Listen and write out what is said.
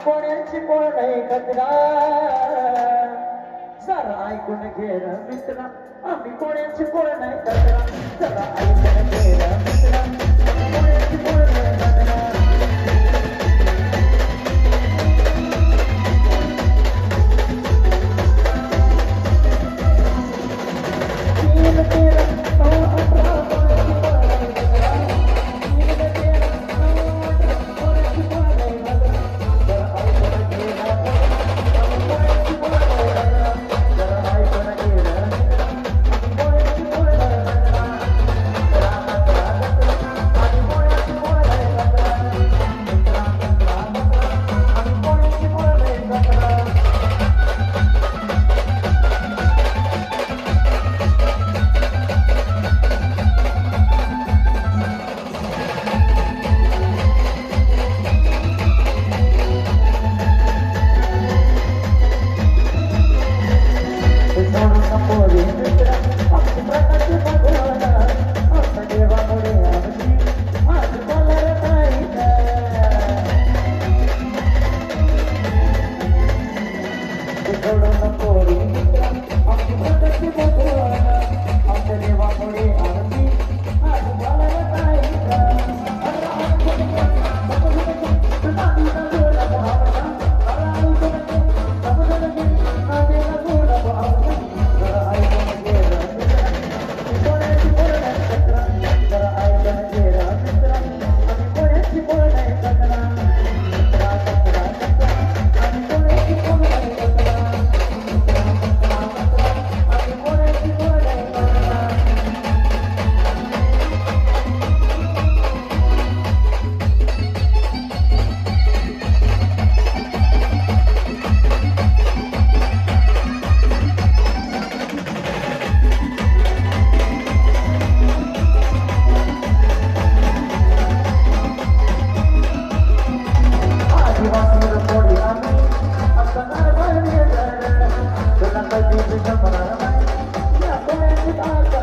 कोणाची कोण नाही कचरा जरा ऐकून घे र मित्रा आम्ही कोणाची कोण नाही कचरा जरा ऐकून घे र मित्रा कोणाची कोण नाही कचरा तीन तेरा नऊ अठरा कोणाची कोण नाही कचरा तीन तेरा नऊ अठरा कोणाची कोण नाही कचरा जरा ऐकून घे र आम्ही कोणाची कोण नाही कचरा जरा ऐकून घे र मित्रा आम्ही कोणाची कोण नाही कचरा जरा कचरा कचरा आम्ही कोणाची कोण नाही कचरा मित्रा कचरा कचरा आम्ही कोणाची कोण नाही कचरा Tulang kay Bibi sa Mananamay. Yeah,